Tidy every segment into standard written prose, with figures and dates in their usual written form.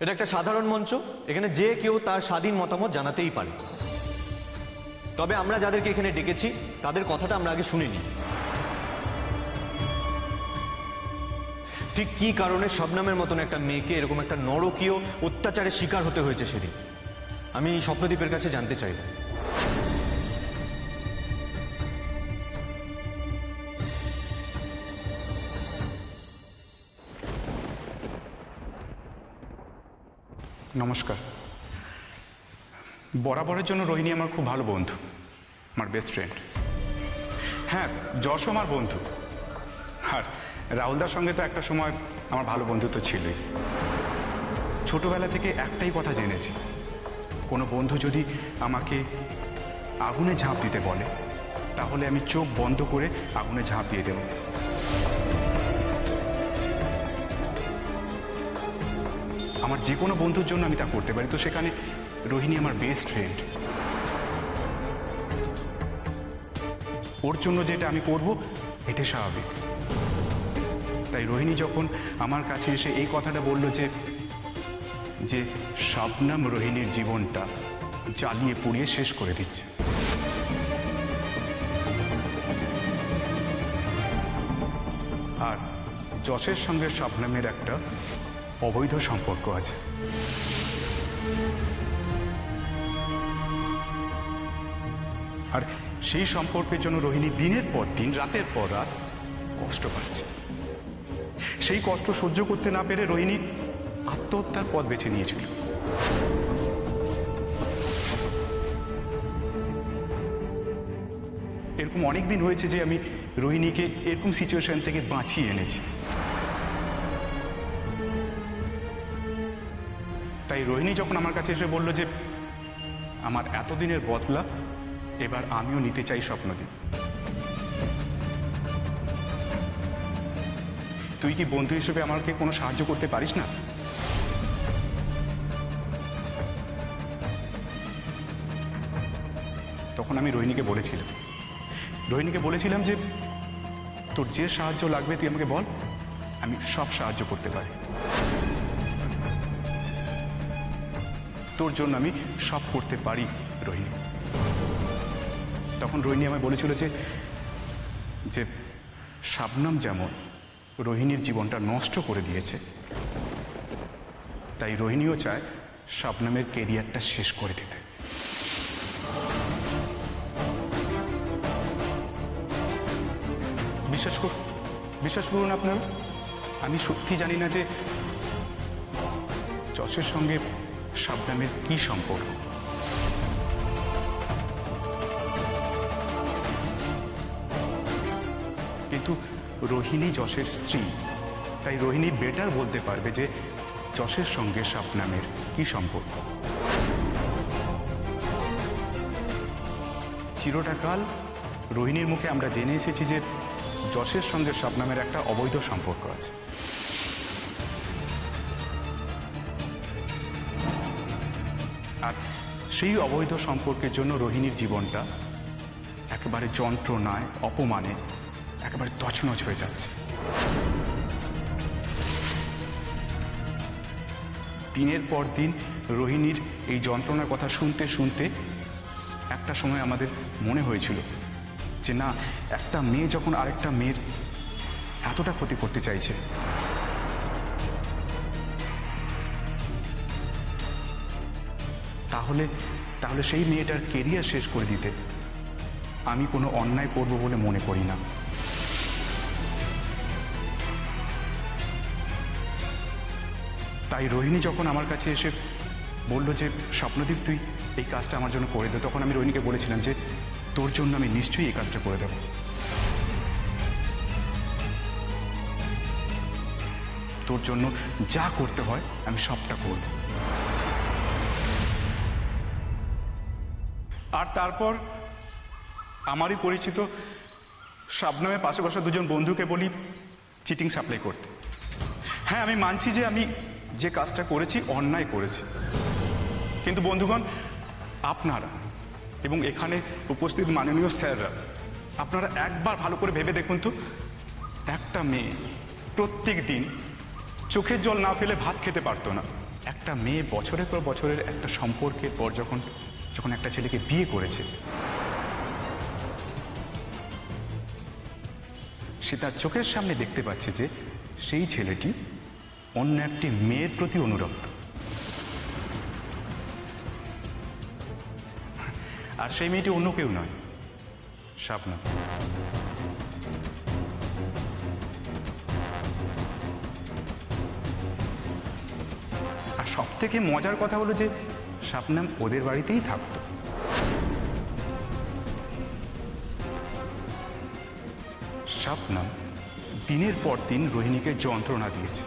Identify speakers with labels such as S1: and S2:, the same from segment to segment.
S1: এটা একটা সাধারণ মঞ্চ, এখানে যে কেউ তার স্বাধীন মতামত জানাতেই পারে। তবে আমরা যাদেরকে এখানে ডেকেছি তাদের কথাটা আমরা আগে শুনিনি। ঠিক কি কারণে শবনমের মতন একটা মেয়েকে এরকম একটা নরকীয় অত্যাচারের শিকার হতে হয়েছে সেদিন, আমি স্বপ্নদীপের কাছে জানতে চাইব।
S2: নমস্কার। বরাবরের জন্য রোহিণী আমার খুব ভালো বন্ধু, আমার বেস্ট ফ্রেন্ড। হ্যাঁ, যশ আমার বন্ধু। আর রাহুলদার সঙ্গে তো একটা সময় আমার ভালো বন্ধুত্ব ছিলই। ছোটবেলা থেকে একটাই কথা জেনেছি, কোনো বন্ধু যদি আমাকে আগুনে ঝাঁপ দিতে বলে তাহলে আমি চোখ বন্ধ করে আগুনে ঝাঁপ দিয়ে দেব। আমার যে কোনো বন্ধুর জন্য আমি তা করতে পারি, তো সেখানে রোহিণী আমার বেস্ট ফ্রেন্ড। ওর জন্য যেটা আমি করব এটা স্বাভাবিক। তাই রোহিণী যখন আমার কাছে এসে এই কথাটা বলল যে শবনম রোহিণীর জীবনটা জ্বালিয়ে পুড়িয়ে শেষ করে দিচ্ছে, আর যশের সঙ্গে শবনমের একটা অবৈধ সম্পর্ক আছে, আর সেই সম্পর্কের জন্য রোহিণী দিনের পর দিন রাতের পর রাত কষ্ট পাচ্ছে। সেই কষ্ট সহ্য করতে না পেরে রোহিণী আত্মহত্যার পথ বেছে নিয়েছিল। এরকম অনেক দিন হয়েছে যে আমি রোহিণীকে এরকম সিচুয়েশন থেকে বাঁচিয়ে এনেছি। তাই রোহিণী যখন আমার কাছে এসে বলল যে আমার এতদিনের বদলা এবার আমিও নিতে চাই স্বপ্নদীপ, তুই কি বন্ধু হিসেবে আমাকে কোনো সাহায্য করতে পারিস না? তখন আমি রোহিণীকে বলেছিলাম যে তোর যে সাহায্য লাগবে তুই আমাকে বল, আমি সব সাহায্য করতে পারি, তোর জন্য আমি সব করতে পারি রোহিণী। তখন রোহিণী আমায় বলেছিল যে শবনম যেমন রোহিণীর জীবনটা নষ্ট করে দিয়েছে, তাই রোহিণীও চায় শবনমের কেরিয়ারটা শেষ করে দিতে। বিশ্বাস করুন আপনারা, আমি সত্যি জানি না যে যশের সঙ্গে শবনমের কি সম্পর্ক, কিন্তু রোহিণী যশের স্ত্রী, তাই রোহিণী বেটার বলতে পারবে যে যশের সঙ্গে শবনমের কি সম্পর্ক। চিরটাকাল রোহিণীর মুখে আমরা জেনে এসেছি যে যশের সঙ্গে শবনমের একটা অবৈধ সম্পর্ক আছে। আর সেই অবৈধ সম্পর্কের জন্য রোহিণীর জীবনটা একেবারে যন্ত্রণায় অপমানে একেবারে তছনছ হয়ে যাচ্ছে। দিনের পর দিন রোহিণীর এই যন্ত্রণার কথা শুনতে শুনতে একটা সময় আমাদের মনে হয়েছিল যে না, একটা মেয়ে যখন আরেকটা মেয়ের এতটা ক্ষতি করতে চাইছে, তাহলে সেই মেয়েটার কেরিয়ার শেষ করে দিতে আমি কোনো অন্যায় করব বলে মনে করি না। তাই রোহিণী যখন আমার কাছে এসে বলল যে স্বপ্নদীপ তুই এই কাজটা আমার জন্য করে দে, তখন আমি রোহিণীকে বলেছিলাম যে তোর জন্য আমি নিশ্চয়ই এই কাজটা করে দেব, তোর জন্য যা করতে হয় আমি সবটা করব। আর তারপর আমারই পরিচিত শবনমের পাশে বসা দুজন বন্ধুকে বলি চিটিং সাপ্লাই করতে। হ্যাঁ, আমি মানছি যে আমি যে কাজটা করেছি অন্যায় করেছি, কিন্তু বন্ধুগণ আপনারা এবং এখানে উপস্থিত মাননীয় স্যাররা, আপনারা একবার ভালো করে ভেবে দেখুন তো, একটা মেয়ে প্রত্যেক দিন চোখের জল না ফেলে ভাত খেতে পারতো না, একটা মেয়ে বছরের পর বছরের একটা সম্পর্কের পর যখন যখন একটা ছেলেকে বিয়ে করেছে, সে তার চোখের সামনে দেখতে পাচ্ছে যে সেই ছেলেটি অন্য একটি মেয়ের প্রতি অনুরক্ত, আর সেই মেয়েটি অন্য কেউ নয়, শাবনম। আর সব থেকে মজার কথা হলো যে শাবনম ওদের বাড়িতেই থাকতো। শাবনম দিনের পর দিন রোহিণীকে যন্ত্রণা দিয়েছে।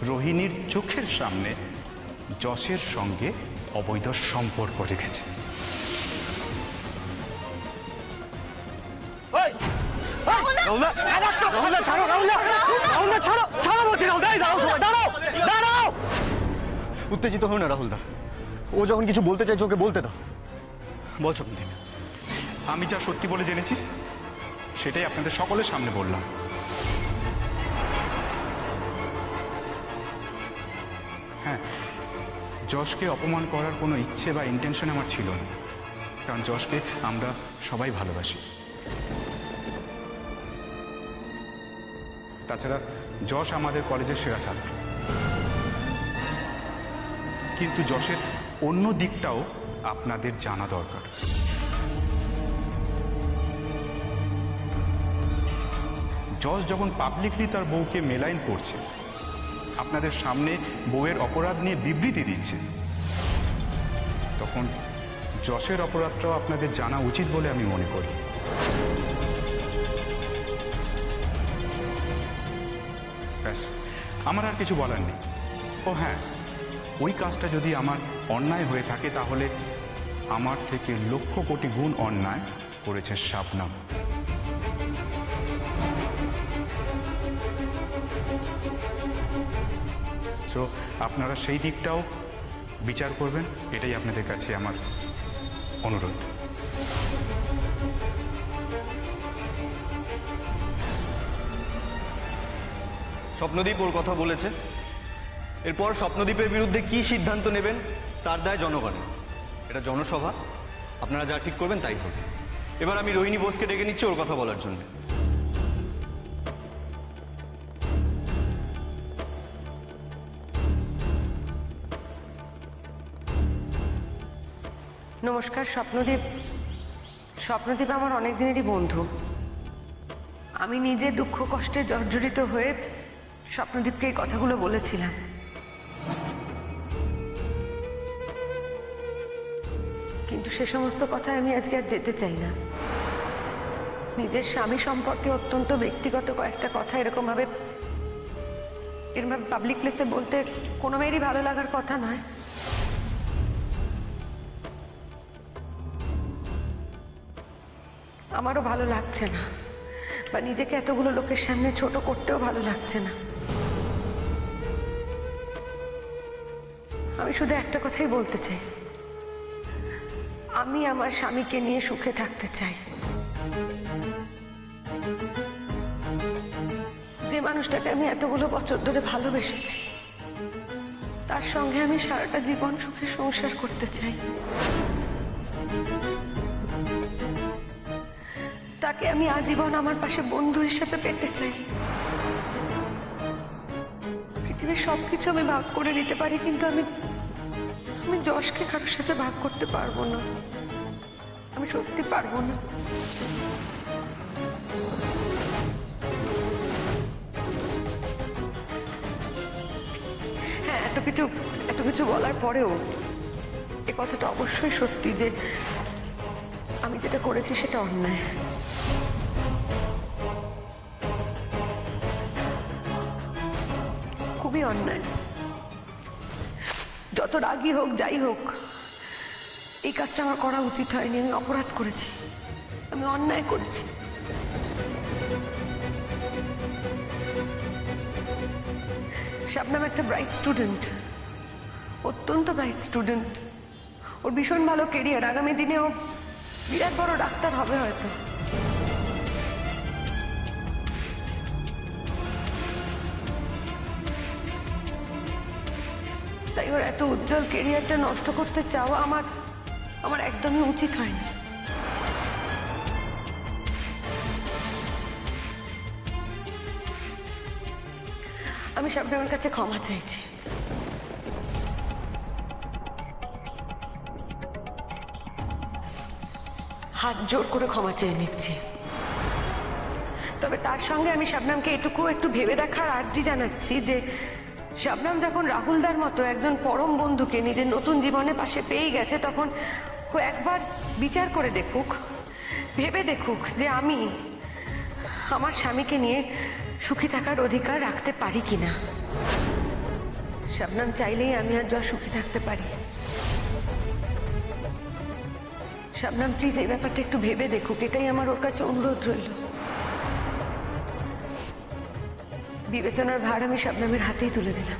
S2: রোহিণীর চোখের সামনে যশের সঙ্গে অবৈধ সম্পর্ক রেখেছে।
S1: উত্তেজিত হও না রাহুলদা, ও যখন কিছু বলতে চাইছে ওকে বলতে দাও। বল স্বপ্নদীপ।
S2: আমি যা সত্যি বলে জেনেছি সেটাই আপনাদের সকলের সামনে বললাম। হ্যাঁ, যশকে অপমান করার কোনো ইচ্ছে বা ইন্টেনশন আমার ছিল না, কারণ যশকে আমরা সবাই ভালোবাসি। তাছাড়া যশ আমাদের কলেজের সেরা ছাত্র, কিন্তু যশের অন্য দিকটাও আপনাদের জানা দরকার। যশ যখন পাবলিকলি তার বউকে মেলাইন করছে, আপনাদের সামনে বউয়ের অপরাধ নিয়ে বিবৃতি দিচ্ছে, তখন যশের অপরাধটাও আপনাদের জানা উচিত বলে আমি মনে করি। ব্যাস, আমার আর কিছু বলার নেই। ও হ্যাঁ, ওই কাজটা যদি আমার অন্যায় হয়ে থাকে তাহলে আমার থেকে লক্ষ কোটি গুণ অন্যায় করেছে শাবনম। সো আপনারা সেই দিকটাও বিচার করবেন, এটাই আপনাদের কাছে আমার অনুরোধ।
S1: স্বপ্নদীপ ওর কথা বলেছে, এরপর স্বপ্নদীপের বিরুদ্ধে কি সিদ্ধান্ত নেবেন তার দায় জনগণের। এটা জনসভা, আপনারা যা ঠিক করবেন তাই হবে। এবার আমি রোহিণী বোসকে ডেকে নিচ্ছি ওর কথা বলার জন্য।
S3: নমস্কার স্বপ্নদীপ। স্বপ্নদীপ আমার অনেক দিনেরই বন্ধু। আমি নিজে দুঃখ কষ্টে জর্জরিত হয়ে স্বপ্নদীপকে এই কথাগুলো বলেছিলাম। কিন্তু সে সমস্ত কথায় আমি আজকে আর যেতে চাই না। নিজের স্বামী সম্পর্কে অত্যন্ত ব্যক্তিগত কয়েকটা কথা এরকমভাবে পাবলিক প্লেসে বলতে কোনো মেয়েরই ভালো লাগার কথা নয়। আমারও ভালো লাগছে না, বা নিজেকে এতগুলো লোকের সামনে ছোট করতেও ভালো লাগছে না। আমি শুধু একটা কথাই বলতে চাই, আমি আমার স্বামীকে নিয়ে সুখে থাকতে চাই। যে মানুষটাকে আমি এতগুলো বছর ধরে ভালোবেসেছি, তার সঙ্গে আমি সারাটা জীবন সুখে সংসার করতে চাই। তাকে আমি আজীবন আমার পাশে বন্ধু হিসেবে পেতে চাই। পৃথিবীর সবকিছু আমি ভাগ করে নিতে পারি, কিন্তু আমি যশকে কারোর সাথে ভাগ করতে পারবো না। আমি সত্যি পারবো না। হ্যাঁ, এত কিছু বলার পরেও এ কথাটা অবশ্যই সত্যি যে আমি যেটা করেছি সেটা অন্যায়। খুবই অন্যায়। যত রাগই হোক, যাই হোক, এই কাজটা আমার করা উচিত হয়নি। আমি অপরাধ করেছি, আমি অন্যায় করেছি। শাবনম একটা ব্রাইট স্টুডেন্ট, অত্যন্ত ব্রাইট স্টুডেন্ট। ওর ভীষণ ভালো কেরিয়ার, আগামী দিনে ও বিরাট বড় ডাক্তার হবে হয়তো। তাই ওর এত উজ্জ্বল কেরিয়ারটা নষ্ট করতে চাওয়া আমার আমার একদমই উচিত হয়নি। আমি শবনমের কাছে ক্ষমা চাইছি। হাত জোর করে ক্ষমা চেয়ে নিচ্ছি। তবে তার সঙ্গে আমি শবনমকে একটু ভেবে দেখার আর্জি জানাচ্ছি যে শবনম যখন রাহুলদার মতো একজন পরম বন্ধুকে নিজের নতুন জীবনে পাশে পেয়ে গেছে, তখন ও একবার বিচার করে দেখুক, ভেবে দেখুক যে আমি আমার স্বামীকে নিয়ে সুখী থাকার অধিকার রাখতে পারি কিনা। শবনম চাইলেই আমি আর যশ সুখী থাকতে পারি। শবনম প্লিজ এই ব্যাপারটা একটু ভেবে দেখুক, এটাই আমার ওর কাছে অনুরোধ রইল। বিবেচনার ভার আমি শবনমের হাতেই তুলে দিলাম।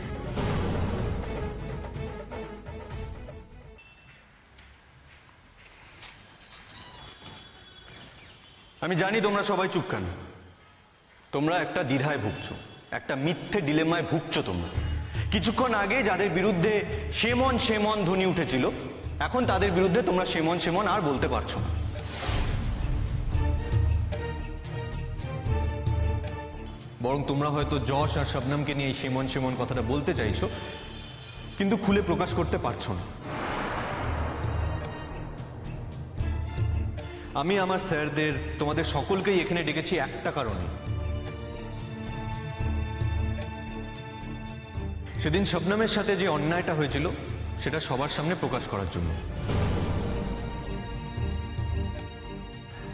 S1: আমি জানি তোমরা সবাই চুপ কেন। তোমরা একটা দ্বিধায় ভুগছো, একটা মিথ্যে ডিলেমায় ভুগছো। তোমরা কিছুক্ষণ আগে যাদের বিরুদ্ধে সেমন সেমন ধ্বনি উঠেছিল, এখন তাদের বিরুদ্ধে তোমরা সেমন সেমন আর বলতে পারছো না। বরং তোমরা হয়তো যশ আর শবনমকে নিয়ে এই সেমন সেমন কথাটা বলতে চাইছো, কিন্তু খুলে প্রকাশ করতে পারছো না। আমি আমার স্যারদের, তোমাদের সকলকেই এখানে ডেকেছি একটা কারণে। সেদিন শবনমের সাথে যে অন্যায়টা হয়েছিল সেটা সবার সামনে প্রকাশ করার জন্য।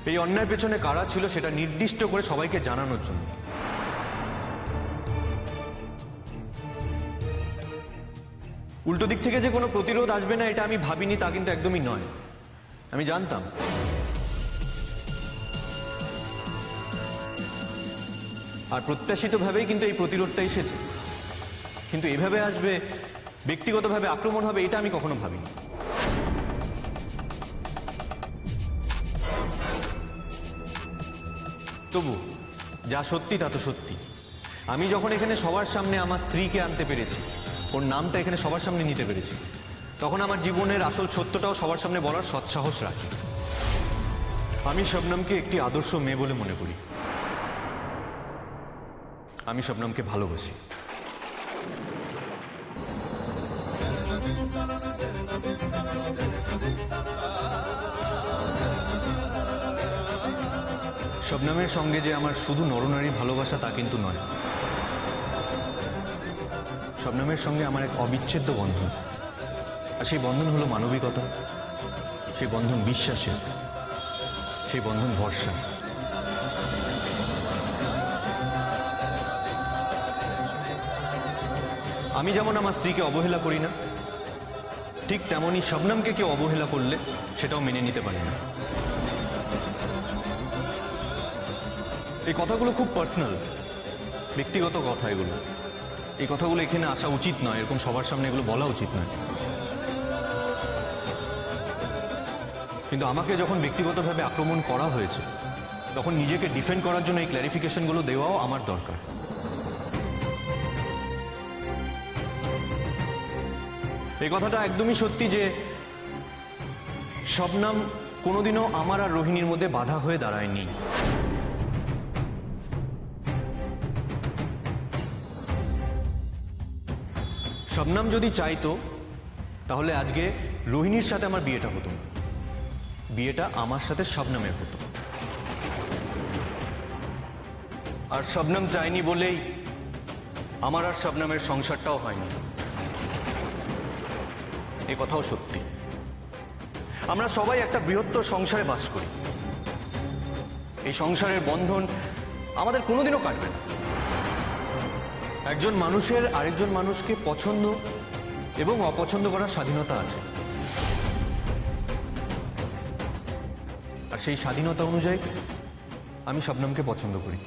S1: এই অন্যায়ের পেছনে কারা ছিল সেটা নির্দিষ্ট করে সবাইকে জানানোর জন্য। উল্টো দিক থেকে যে কোনো প্রতিরোধ আসবে না এটা আমি ভাবিনি, তা কিন্তু একদমই নয়। আমি জানতাম। আর প্রত্যাশিতভাবেই কিন্তু এই প্রতিরোধটা এসেছে, কিন্তু এভাবে আসবে, ব্যক্তিগতভাবে আক্রমণ হবে, এটা আমি কখনো ভাবিনি। তবু যা সত্যি তা তো সত্যি। আমি যখন এখানে সবার সামনে আমার স্ত্রীকে আনতে পেরেছি, ওর নামটা এখানে সবার সামনে নিতে পেরেছি, তখন আমার জীবনের আসল সত্যটাও সবার সামনে বলার সৎসাহস রাখি। আমি শবনমকে একটি আদর্শ মেয়ে বলে মনে করি। আমি শবনমকে ভালোবাসি। শবনমের সঙ্গে যে আমার শুধু নরনারীর ভালোবাসা তা কিন্তু নয়। শবনমের সঙ্গে আমার এক অবিচ্ছেদ্য বন্ধন, আর সেই বন্ধন হলো মানবিকতা, সেই বন্ধন বিশ্বাসের, সেই বন্ধন ভরসা। আমি যেমন আমার স্ত্রীকে অবহেলা করি না, ঠিক তেমনই শবনমকে কেউ অবহেলা করলে সেটাও মেনে নিতে পারি না। এই কথাগুলো খুব পার্সোনাল, ব্যক্তিগত কথা এগুলো। এই কথাগুলো এখানে আসা উচিত নয়, এরকম সবার সামনে এগুলো বলা উচিত নয়। কিন্তু আমাকে যখন ব্যক্তিগতভাবে আক্রমণ করা হয়েছে, তখন নিজেকে ডিফেন্ড করার জন্য এই ক্ল্যারিফিকেশনগুলো দেওয়াও আমার দরকার। এই কথাটা একদমই সত্যি যে শবনম কোনোদিনও আমার আর রোহিণীর মধ্যে বাধা হয়ে দাঁড়ায়নি। শবনম যদি চাইতো তাহলে আজকে রোহিণীর সাথে আমার বিয়েটা হতো না, বিয়েটা আমার সাথে শবনমের হতো। আর শবনম চায়নি বলেই আমার আর শবনমের সংসারটাও হয়নি। এ কথাও সত্যি। আমরা সবাই একটা বৃহত্তর সংসারে বাস করি। এই সংসারের বন্ধন আমাদের কোনোদিনও কাটবে না। একজন মানুষের আরেকজন মানুষকে পছন্দ এবং অপছন্দ করার স্বাধীনতা আছে, আর সেই স্বাধীনতা অনুযায়ী আমি শবনমকে পছন্দ করি।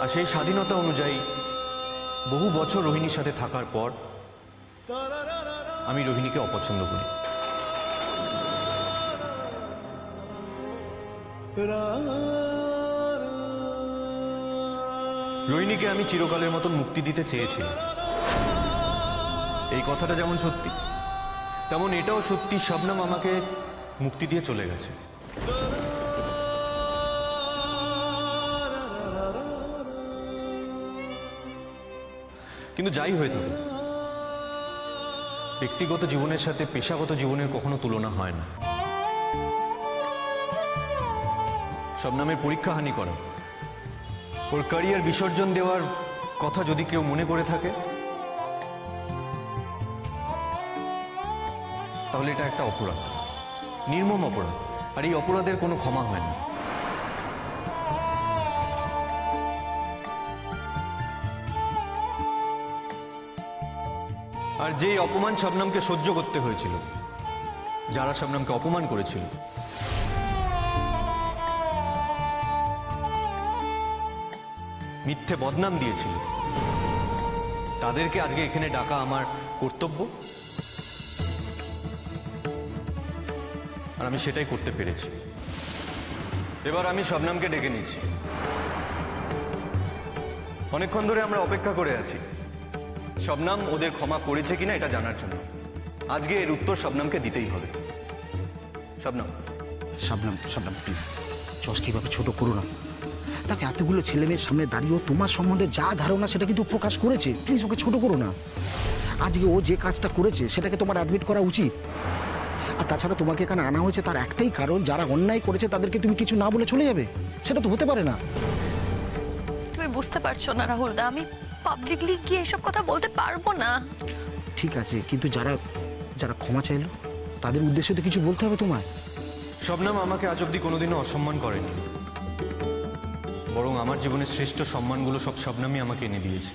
S1: আর সেই স্বাধীনতা অনুযায়ী বহু বছর রোহিণীর সাথে থাকার পর আমি রোহিণীকে অপছন্দ করি। রোহিণীকে আমি চিরকালের মতন মুক্তি দিতে চেয়েছিলাম। এই কথাটা যেমন সত্যি, তেমন এটাও সত্যি, শবনম আমাকে মুক্তি দিয়ে চলে গেছে। কিন্তু যাই হয়ে থাকে, ব্যক্তিগত জীবনের সাথে পেশাগত জীবনের কখনো তুলনা হয় না। শবনমের পরীক্ষাহানি করা, ওর ক্যারিয়ার বিসর্জন দেওয়ার কথা যদি কেউ মনে করে থাকে, তাহলে এটা একটা অপরাধ, নির্মম অপরাধ, আর এই অপরাধের কোনো ক্ষমা হয় না। আর যেই অপমান শবনমকে সহ্য করতে হয়েছিল, যারা শবনমকে অপমান করেছিল, মিথ্যে বদনাম দিয়েছিল, তাদেরকে আজকে এখানে ডাকা আমার কর্তব্য, আর আমি সেটাই করতে পেরেছি। এবার আমি শবনমকে ডেকে নিয়েছি। অনেকক্ষণ ধরে আমরা অপেক্ষা করে আছি শবনম ওদের ক্ষমা করেছে কিনা এটা জানার জন্য। আজকে এর উত্তর শবনমকে দিতেই হবে। শবনম,
S4: শাবনাম শাবনাম প্লিজ, যশকে এভাবে ছোট করো না। তাকে এতগুলো ছেলেমেয়ের সামনে দাঁড়িয়েও তোমার সম্বন্ধে যা ধারণা সেটা কিন্তু প্রকাশ করেছে। প্লিজ ওকে ছোট করো না। আজকে ও যে কাজটা করেছে সেটাকে তোমার অ্যাডমিট করা উচিত। আর তাছাড়া তোমাকে এখানে আনা হয়েছে তার একটাই কারণ, যারা অন্যায় করেছে তাদেরকে তুমি কিছু না বলে চলে যাবে, সেটা তো হতে পারে না।
S5: তুমি বুঝতে পারছো না রাহুল দা, আমি পাবলিকলি গিয়ে এসব কথা বলতে পারবো না।
S4: ঠিক আছে, কিন্তু যারা যারা ক্ষমা চাইলো তাদের উদ্দেশ্যে তো কিছু বলতে হবে তোমায়।
S1: শবনম আমাকে আজ অব্দি কোনোদিনও অসম্মান করেনি, বরং আমার জীবনের শ্রেষ্ঠ সম্মানগুলো সব শবনমই আমাকে এনে দিয়েছে।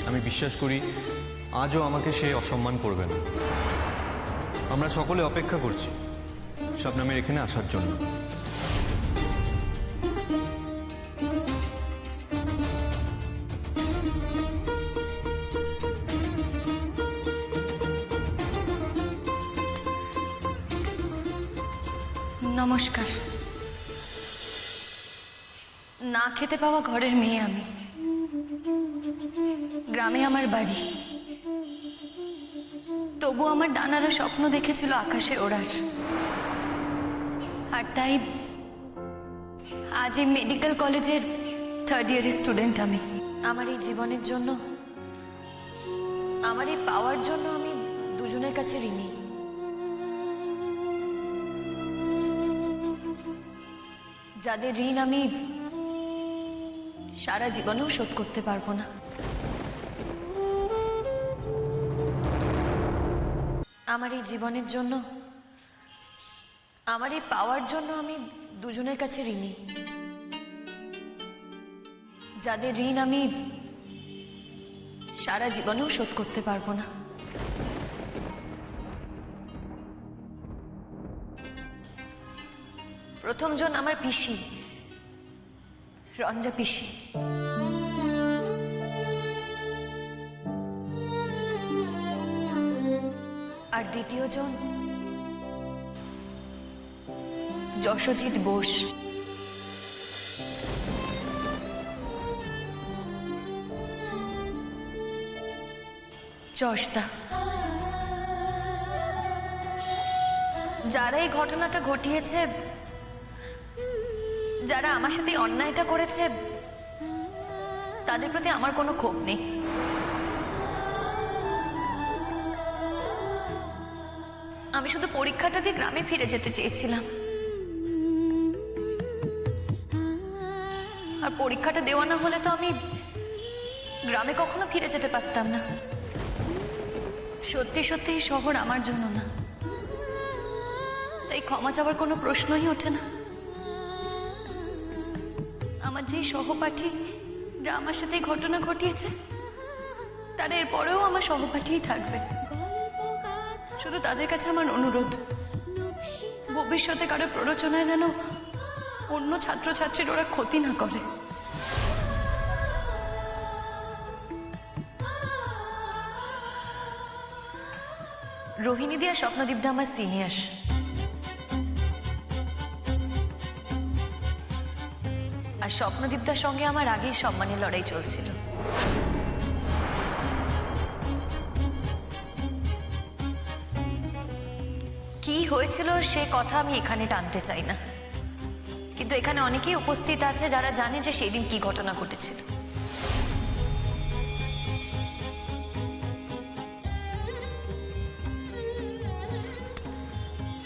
S1: আমি বিশ্বাস করি আজও আমাকে সে অসম্মান করবে না। আমরা সকলে অপেক্ষা করছি শবনমের এখানে আসার জন্য।
S5: নমস্কার। না খেতে পাওয়া ঘরের মেয়ে আমি, গ্রামে আমার বাড়ি, তবু আমার ডানারা স্বপ্ন দেখেছিল আকাশে ওড়ার। আর তাই আজ এই মেডিকেল কলেজের 3rd ইয়ারের স্টুডেন্ট আমি। আমার এই জীবনের জন্য, আমার এই পাওয়ার জন্য আমি দুজনের কাছে ঋণী। যাদের ঋণ আমি সারা জীবনেও শোধ করতে পারবো না। আমার এই জীবনের জন্য, আমার এই পাওয়ার জন্য আমি দুজনের কাছে ঋণী। যাদের ঋণ আমি সারা জীবনেও শোধ করতে পারবো না। প্রথমজন আমার পিসি, রঞ্জা পিসি। আর দ্বিতীয়জন যশোজিৎ বোস। যশদা। যারা এই ঘটনাটা ঘটিয়েছে, যারা আমার সাথে এই অন্যায়টা করেছে, তাদের প্রতি আমার কোনো ক্ষোভ নেই। আমি শুধু পরীক্ষাটা দিয়ে গ্রামে ফিরে যেতে চেয়েছিলাম, আর পরীক্ষাটা দেওয়া না হলে তো আমি গ্রামে কখনো ফিরে যেতে পারতাম না। সত্যি সত্যি এই শহর আমার জন্য না, তাই ক্ষমা চাওয়ার কোনো প্রশ্নই ওঠে না। আমার যেই সহপাঠীরা আমার সাথে এই ঘটনা ঘটিয়েছে, তারা এরপরেও আমার সহপাঠীই থাকবে। শুধু তাদের কাছে আমার অনুরোধ, ভবিষ্যতে কারো প্ররোচনায় যেন অন্য ছাত্রছাত্রীর ওরা ক্ষতি না করে। রোহিণী দি আর স্বপ্নদীপ দা আমার সিনিয়র। আর স্বপ্নদীপদার সঙ্গে আমার আগেই সম্মানের লড়াই চলছিল। কি হয়েছিল সে কথা আমি এখানে টানতে চাই না, কিন্তু এখানে অনেকেই উপস্থিত আছে যারা জানে যে সেই দিন কি ঘটনা ঘটেছিল।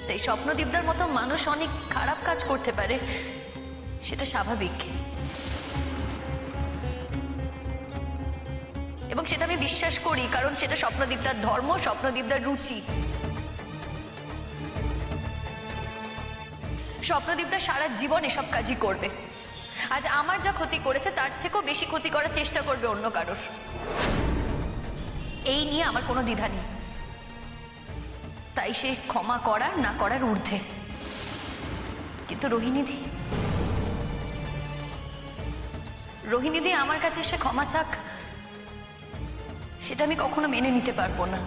S5: তাই স্বপ্নদীপদার মতো মানুষ অনেক খারাপ কাজ করতে পারে, সেটা স্বাভাবিক, এবং সেটা আমি বিশ্বাস করি, কারণ সেটা স্বপ্নদীপদার ধর্ম, স্বপ্নদীপদার রুচি। স্বপ্নদীপদার সারা জীবন এসব কাজই করবে। আজ আমার যা ক্ষতি করেছে তার থেকেও বেশি ক্ষতি করার চেষ্টা করবে অন্য কারোর। এই নিয়ে আমার কোনো দ্বিধা নেই। তাই সে ক্ষমা করার না করার ঊর্ধ্বে। কিন্তু রোহিণীদি আমার কাছে এসে ক্ষমা চাক, সেটা আমি কখনো মেনে নিতে পারবো না।